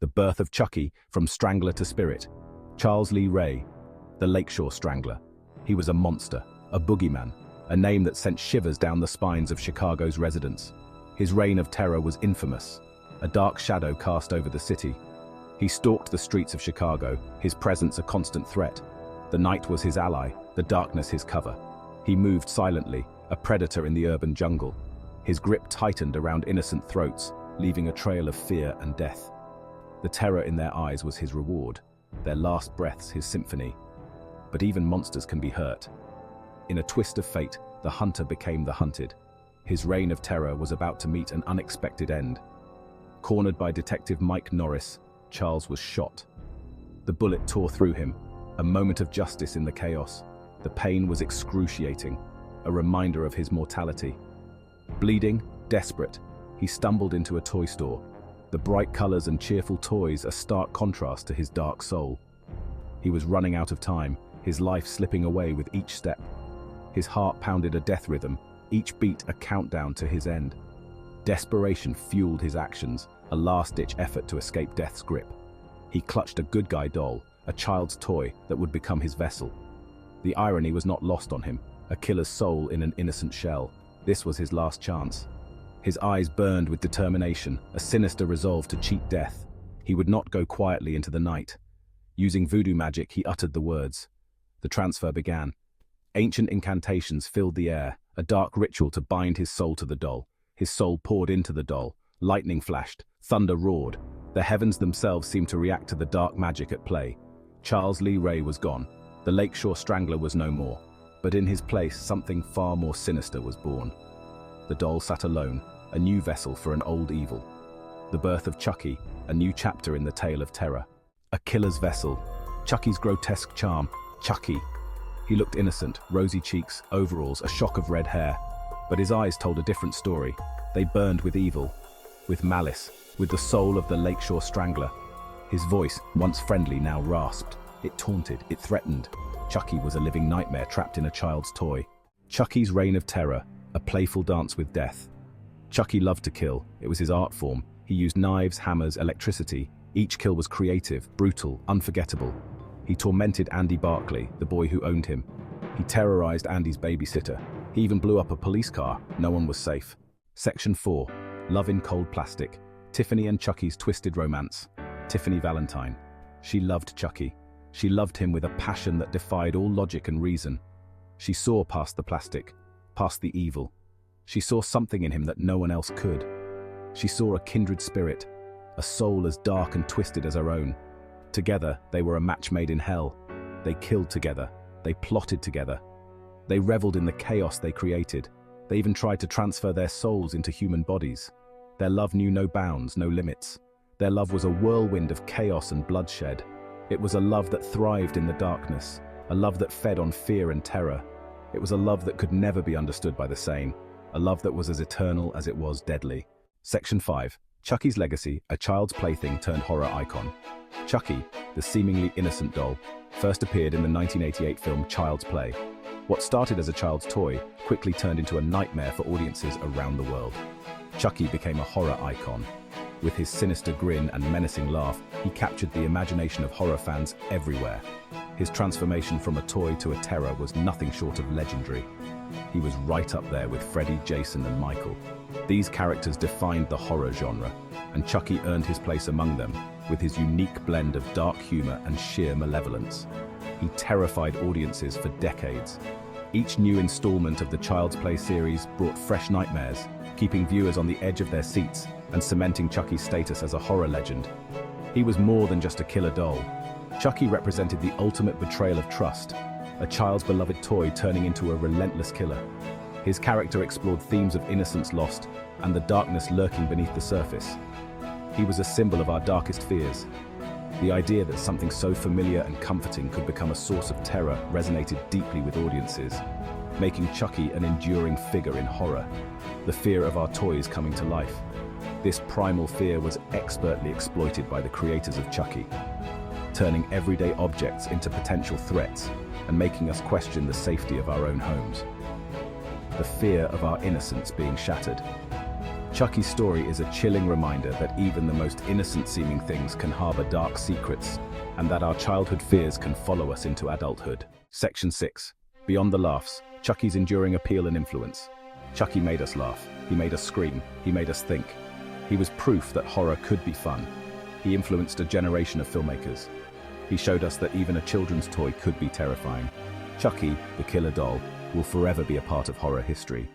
The birth of Chucky, from strangler to spirit. Charles Lee Ray, the Lakeshore Strangler. He was a monster, a boogeyman, a name that sent shivers down the spines of Chicago's residents. His reign of terror was infamous. A dark shadow cast over the city. He stalked the streets of Chicago, his presence a constant threat. The night was his ally, the darkness his cover. He moved silently, a predator in the urban jungle. His grip tightened around innocent throats, leaving a trail of fear and death. The terror in their eyes was his reward, their last breaths his symphony. But even monsters can be hurt. In a twist of fate, the hunter became the hunted. His reign of terror was about to meet an unexpected end. Cornered by Detective Mike Norris, Charles was shot. The bullet tore through him, a moment of justice in the chaos. The pain was excruciating, a reminder of his mortality. Bleeding, desperate, he stumbled into a toy store. The bright colors and cheerful toys a stark contrast to his dark soul. He was running out of time, his life slipping away with each step. His heart pounded a death rhythm, each beat a countdown to his end. Desperation fueled his actions, a last-ditch effort to escape death's grip. He clutched a good guy doll, a child's toy that would become his vessel. The irony was not lost on him, a killer's soul in an innocent shell. This was his last chance. His eyes burned with determination, a sinister resolve to cheat death. He would not go quietly into the night. Using voodoo magic, he uttered the words. The transfer began. Ancient incantations filled the air, a dark ritual to bind his soul to the doll. His soul poured into the doll. Lightning flashed, thunder roared. The heavens themselves seemed to react to the dark magic at play. Charles Lee Ray was gone. The Lakeshore Strangler was no more. But in his place, something far more sinister was born. The doll sat alone, a new vessel for an old evil. The birth of Chucky, a new chapter in the tale of terror. A killer's vessel. Chucky's grotesque charm. Chucky. He looked innocent, rosy cheeks, overalls, a shock of red hair. But his eyes told a different story. They burned with evil, with malice, with the soul of the Lakeshore Strangler. His voice, once friendly, now rasped. It taunted, it threatened. Chucky was a living nightmare trapped in a child's toy. Chucky's reign of terror, a playful dance with death. Chucky loved to kill. It was his art form. He used knives, hammers, electricity. Each kill was creative, brutal, unforgettable. He tormented Andy Barkley, the boy who owned him. He terrorized Andy's babysitter. He even blew up a police car. No one was safe. Section 4. Love in Cold Plastic. Tiffany and Chucky's twisted romance. Tiffany Valentine. She loved Chucky. She loved him with a passion that defied all logic and reason. She saw past the plastic, past the evil. She saw something in him that no one else could. She saw a kindred spirit, a soul as dark and twisted as her own. Together, they were a match made in hell. They killed together. They plotted together. They reveled in the chaos they created. They even tried to transfer their souls into human bodies. Their love knew no bounds, no limits. Their love was a whirlwind of chaos and bloodshed. It was a love that thrived in the darkness, a love that fed on fear and terror. It was a love that could never be understood by the sane, a love that was as eternal as it was deadly. Section 5. Chucky's legacy, a child's plaything turned horror icon. Chucky, the seemingly innocent doll, first appeared in the 1988 film Child's Play. What started as a child's toy quickly turned into a nightmare for audiences around the world. Chucky became a horror icon. With his sinister grin and menacing laugh, he captured the imagination of horror fans everywhere. His transformation from a toy to a terror was nothing short of legendary. He was right up there with Freddy, Jason, and Michael. These characters defined the horror genre, and Chucky earned his place among them with his unique blend of dark humor and sheer malevolence. He terrified audiences for decades. Each new installment of the Child's Play series brought fresh nightmares, keeping viewers on the edge of their seats and cementing Chucky's status as a horror legend. He was more than just a killer doll. Chucky represented the ultimate betrayal of trust, a child's beloved toy turning into a relentless killer. His character explored themes of innocence lost and the darkness lurking beneath the surface. He was a symbol of our darkest fears. The idea that something so familiar and comforting could become a source of terror resonated deeply with audiences, making Chucky an enduring figure in horror, the fear of our toys coming to life. This primal fear was expertly exploited by the creators of Chucky, turning everyday objects into potential threats and making us question the safety of our own homes. The fear of our innocence being shattered. Chucky's story is a chilling reminder that even the most innocent-seeming things can harbor dark secrets, and that our childhood fears can follow us into adulthood. Section 6. Beyond the laughs, Chucky's enduring appeal and influence. Chucky made us laugh, he made us scream, he made us think. He was proof that horror could be fun. He influenced a generation of filmmakers. He showed us that even a children's toy could be terrifying. Chucky, the killer doll, will forever be a part of horror history.